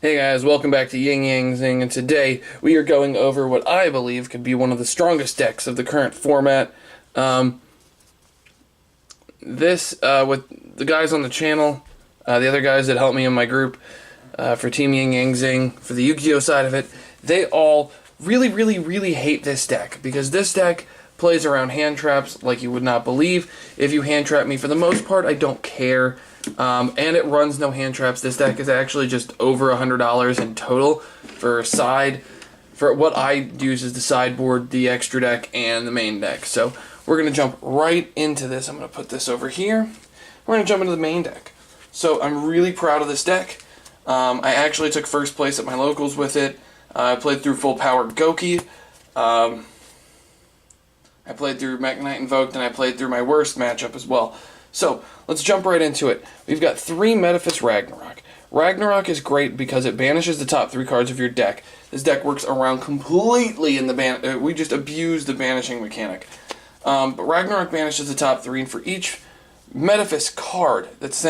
Hey guys, welcome back to Yin Yang Zing, and today we are going over what I believe could be one of the strongest decks of the current format. With the guys on the channel, the other guys that help me in my group for Team Yin Yang Zing, for the Yu-Gi-Oh side of it, they all really hate this deck, because this deck plays around hand traps like you would not believe. If you hand trap me, for the most part, I don't care. And it runs no hand traps. This deck is actually just over $100 in total for what I use as the sideboard, the extra deck, and the main deck. So we're going to jump right into this. I'm going to put this over here. We're going to jump into the main deck. So I'm really proud of this deck. I actually took first place at my locals with it. I played through full power Goki. I played through Mekk-Knight Invoked, and I played through my worst matchup as well. So, let's jump right into it. We've got 3 Metaphys Ragnarok. Ragnarok is great because it banishes the top 3 cards of your deck. This deck works around completely in the we just abuse the banishing mechanic. But Ragnarok banishes the top 3, and for each Metaphys card that's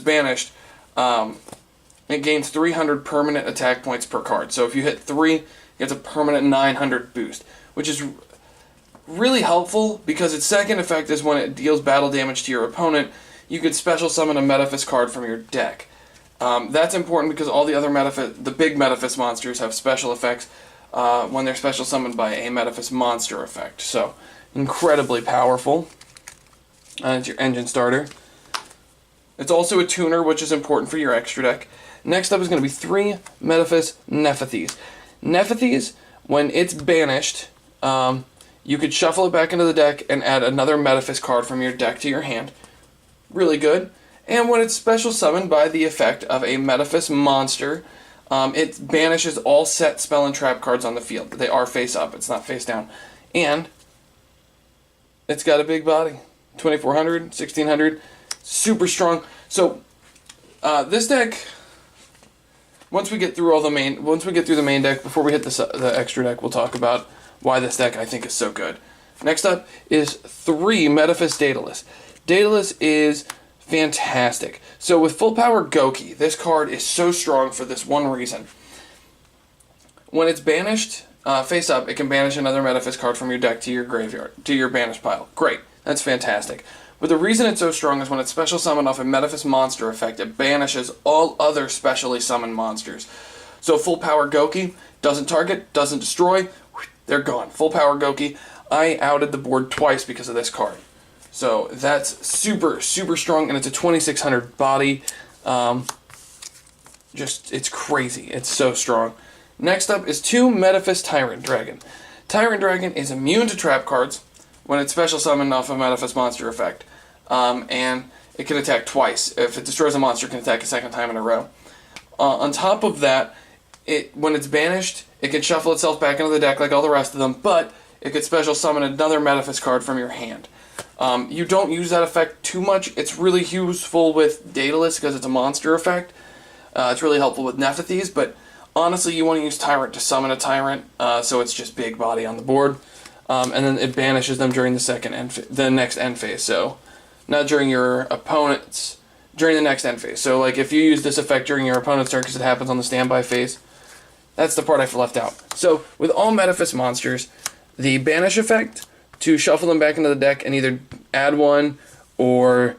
banished, it gains 300 permanent attack points per card. So if you hit 3, it gets a permanent 900 boost, which is really helpful because its second effect is when it deals battle damage to your opponent, you could special summon a Metaphys card from your deck. That's important because all the other the big Metaphys monsters have special effects when they're special summoned by a Metaphys monster effect. So, incredibly powerful. It's your engine starter. It's also a tuner, which is important for your extra deck. Next up is going to be 3 Metaphys Metaphys. Metaphys, when it's banished, you could shuffle it back into the deck and add another Metaphys card from your deck to your hand. Really good. And when it's special summoned by the effect of a Metaphys monster, it banishes all set spell and trap cards on the field. They are face up, it's not face down. And it's got a big body. 2400, 1600, super strong. So, this deck, once we get through the main deck, before we hit the extra deck, we'll talk about why this deck I think is so good. Next up is 3 Metaphys Daedalus. Daedalus is fantastic. So with full power Goki, this card is so strong for this one reason. When it's banished face up, it can banish another Metaphys card from your deck to your graveyard, to your banish pile. Great, that's fantastic. But the reason it's so strong is when it's special summoned off a Metaphys monster effect, it banishes all other specially summoned monsters. So full power Goki doesn't target, doesn't destroy, they're gone. Full power Goki. I outed the board twice because of this card. So that's super strong, and it's a 2600 body. It's crazy. It's so strong. Next up is 2 Metaphys Tyrant Dragon. Tyrant Dragon is immune to trap cards when it's special summoned off a Metaphys monster effect. And it can attack twice. If it destroys a monster, it can attack a second time in a row. On top of that, when it's banished, it can shuffle itself back into the deck like all the rest of them, but it could special summon another Metaphys card from your hand. You don't use that effect too much. It's really useful with Daedalus because it's a monster effect. It's really helpful with Metaphys, but honestly, you want to use Tyrant to summon a Tyrant, so it's just big body on the board. And then it banishes them during the next end phase. So, not during your opponent's, during the next end phase. So, like if you use this effect during your opponent's turn because it happens on the standby phase, that's the part I left out. So, with all Metaphys monsters, the banish effect to shuffle them back into the deck and either add one or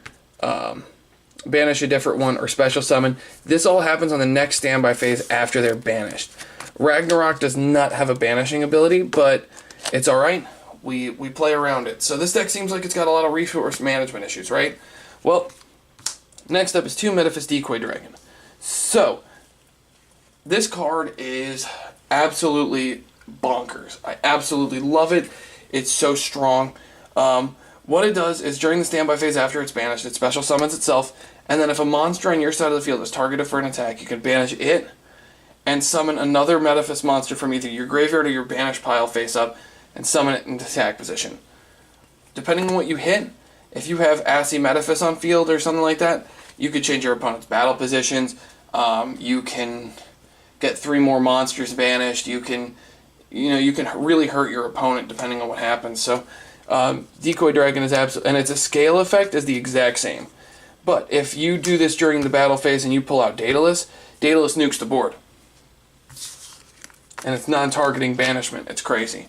banish a different one or special summon, this all happens on the next standby phase after they're banished. Ragnarok does not have a banishing ability, but it's alright. We play around it. So this deck seems like it's got a lot of resource management issues, right? Well, next up is 2 Metaphys Decoy Dragon. So, this card is absolutely bonkers. I absolutely love it. It's so strong. What it does is during the standby phase after it's banished, it special summons itself, and then if a monster on your side of the field is targeted for an attack, you can banish it and summon another Metaphys monster from either your graveyard or your banish pile face up and summon it into attack position. Depending on what you hit, if you have Assy Metaphys on field or something like that, you could change your opponent's battle positions. You can get 3 more monsters banished. You can really hurt your opponent depending on what happens. So, Decoy Dragon is absolutely, and its a scale effect is the exact same. But if you do this during the battle phase and you pull out Daedalus, Daedalus nukes the board. and it's non-targeting banishment. It's crazy.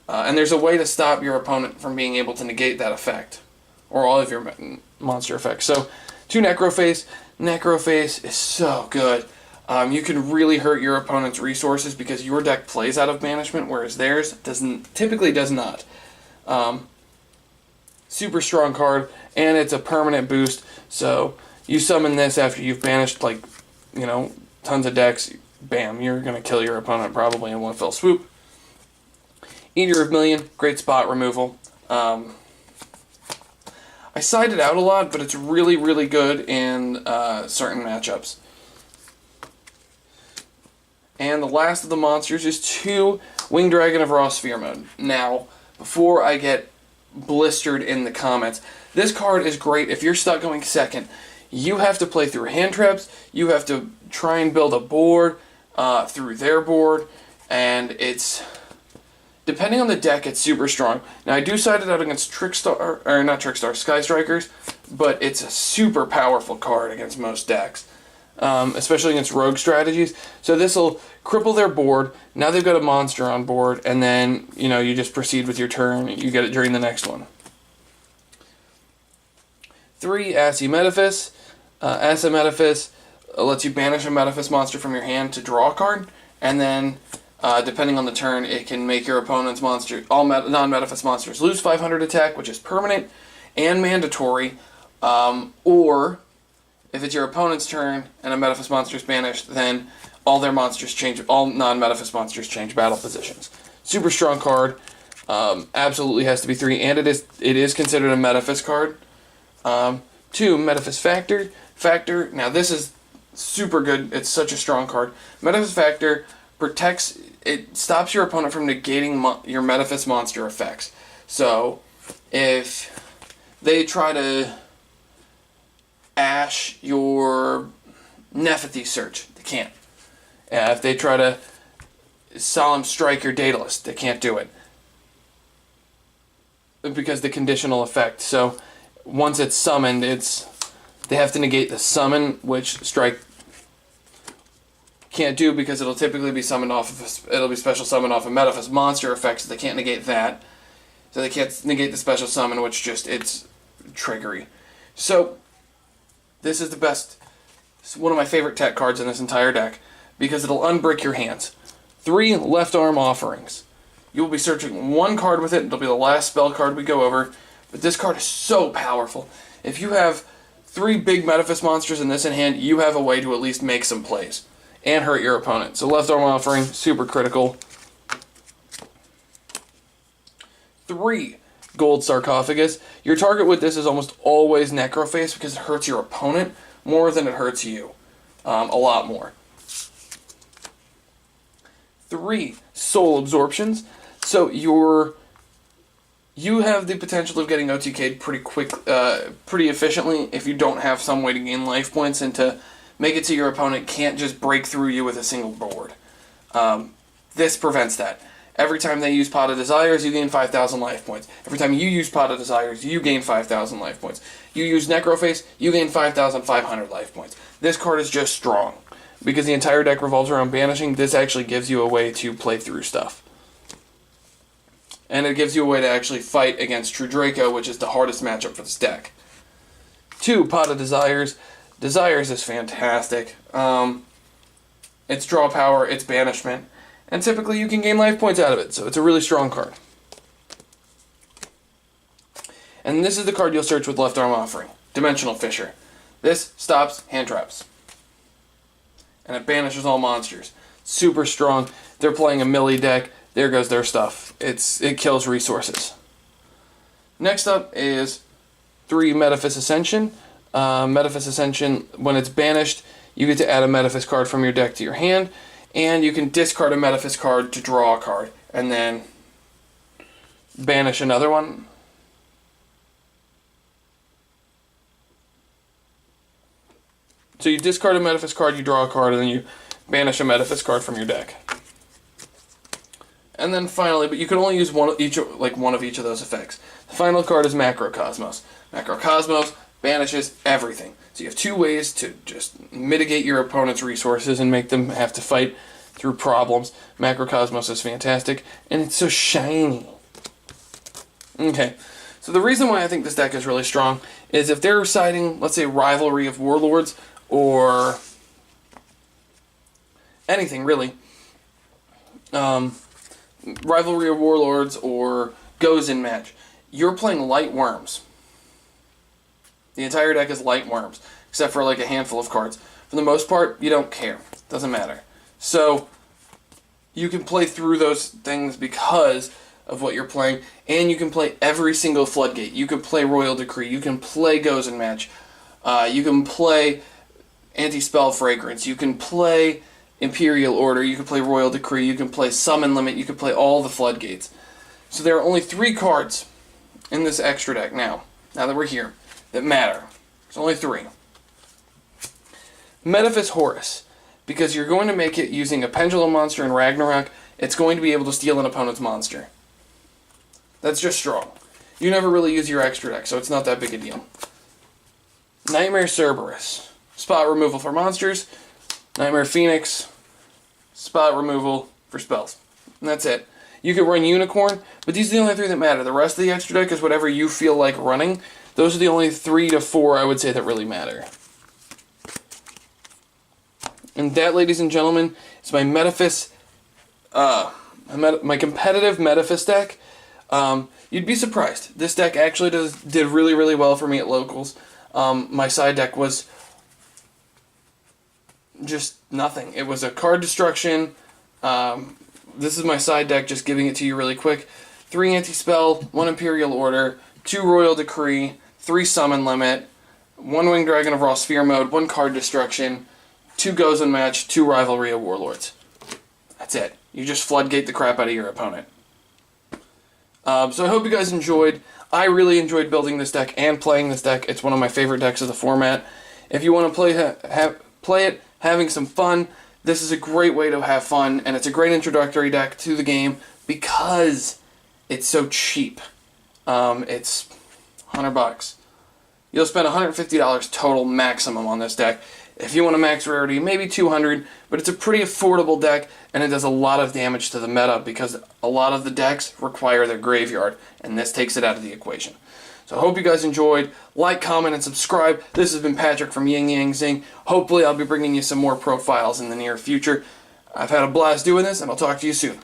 And there's a way to stop your opponent from being able to negate that effect, or all of your monster effects. So, 2 Necrophase. Necrophase is so good. You can really hurt your opponent's resources because your deck plays out of banishment, whereas theirs typically does not. Super strong card, and it's a permanent boost. So you summon this after you've banished tons of decks. Bam, you're gonna kill your opponent probably in one fell swoop. Eater of Million, great spot removal. I side it out a lot, but it's really, really good in certain matchups. And the last of the monsters is 2 Winged Dragon of Raw Sphere Mode. Now, before I get blistered in the comments, this card is great if you're stuck going second. You have to play through hand traps, you have to try and build a board through their board, and it's, depending on the deck, it's super strong. Now, I do side it out against Sky Strikers, but it's a super powerful card against most decks. Especially against rogue strategies. So this will cripple their board. Now they've got a monster on board, and then you just proceed with your turn. You get it during the next one. 3 Assy Metaphys. Assy Metaphys lets you banish a Metaphys monster from your hand to draw a card, and then depending on the turn, it can make your opponent's all non-Metaphys monsters lose 500 attack, which is permanent and mandatory, or if it's your opponent's turn and a Metaphys monster is banished, then all non-Metaphys monsters change battle positions. Super strong card. Absolutely has to be 3, and it is considered a Metaphys card. 2 Metaphys Factor. Now this is super good. It's such a strong card. Metaphys Factor stops your opponent from negating your Metaphys monster effects. So if they try to Ash your Metaphys Search, they can't. If they try to Solemn Strike your Daedalus, they can't do it. Because the conditional effect. So once it's summoned, they have to negate the summon, which Strike can't do because it'll typically be summoned it'll be special summoned off of Metaphys monster effects, so they can't negate that. So they can't negate the special summon, which it's triggery. So this is one of my favorite tech cards in this entire deck, because it'll unbrick your hands. 3 Left Arm Offerings. You will be searching 1 card with it. It'll be the last spell card we go over. But this card is so powerful. If you have 3 big Metaphys monsters in this in hand, you have a way to at least make some plays and hurt your opponent. So Left Arm Offering, super critical. 3 Gold Sarcophagus. Your target with this is almost always Necrophase because it hurts your opponent more than it hurts you. A lot more. 3 Soul Absorptions. So you have the potential of getting OTK'd pretty efficiently if you don't have some way to gain life points and to make it so your opponent can't just break through you with a single board. This prevents that. Every time they use Pot of Desires, you gain 5,000 life points. Every time you use Pot of Desires, you gain 5,000 life points. You use Necrophase, you gain 5,500 life points. This card is just strong. Because the entire deck revolves around banishing, this actually gives you a way to play through stuff. And it gives you a way to actually fight against True Draco, which is the hardest matchup for this deck. 2 Pot of Desires. Desires is fantastic. It's draw power, it's banishment. And typically you can gain life points out of it, so it's a really strong card. And this is the card you'll search with Left Arm Offering. Dimensional Fissure. This stops hand traps. And it banishes all monsters. Super strong. They're playing a melee deck. There goes their stuff. It kills resources. Next up is 3 Metaphys Ascension. Metaphys Ascension, when it's banished, you get to add a Metaphys card from your deck to your hand. And you can discard a Metaphys card to draw a card, and then banish another one. So you discard a Metaphys card, you draw a card, and then you banish a Metaphys card from your deck. And then finally, but you can only use one of each of those effects. The final card is Macrocosmos. Macrocosmos banishes everything. So you have 2 ways to just mitigate your opponent's resources and make them have to fight through problems. Macrocosmos is fantastic, and it's so shiny. Okay, so the reason why I think this deck is really strong is if they're citing, let's say, Rivalry of Warlords, or anything really, Rivalry of Warlords or Goes in Match, you're playing light worms. The entire deck is light worms, except for like a handful of cards. For the most part, you don't care. Doesn't matter. So you can play through those things because of what you're playing, and you can play every single Floodgate. You can play Royal Decree. You can play Goes in Match. You can play Anti-Spell Fragrance. You can play Imperial Order. You can play Royal Decree. You can play Summon Limit. You can play all the Floodgates. So there are only 3 cards in this extra deck now that we're here, that matter. There's only 3. Metaphys Horus, because you're going to make it using a Pendulum monster in Ragnarok. It's going to be able to steal an opponent's monster. That's just strong. You never really use your extra deck, so it's not that big a deal. Nightmare Cerberus, spot removal for monsters. Nightmare Phoenix, spot removal for spells. And that's it. You could run Unicorn, but these are the only 3 that matter. The rest of the extra deck is whatever you feel like running. Those are the only 3 to 4 I would say that really matter. And that, ladies and gentlemen, is my Metaphys, my competitive Metaphys deck. You'd be surprised. This deck actually did really, really well for me at locals. My side deck was just nothing. It was a card destruction. This is my side deck, just giving it to you really quick. 3 Anti-Spell, 1 Imperial Order, 2 Royal Decree, 3 Summon Limit, 1 Winged Dragon of Raw Sphere Mode, 1 Card Destruction, 2 Goes in Match, 2 Rivalry of Warlords. That's it. You just floodgate the crap out of your opponent. So I hope you guys enjoyed. I really enjoyed building this deck and playing this deck. It's one of my favorite decks of the format. If you want to play it, having some fun, this is a great way to have fun, and it's a great introductory deck to the game because it's so cheap. It's $100. You'll spend $150 total maximum on this deck. If you want a max rarity, maybe $200, but it's a pretty affordable deck, and it does a lot of damage to the meta because a lot of the decks require their graveyard, and this takes it out of the equation. So I hope you guys enjoyed. Like, comment, and subscribe. This has been Patrick from Yin Yang Zing. Hopefully I'll be bringing you some more profiles in the near future. I've had a blast doing this, and I'll talk to you soon.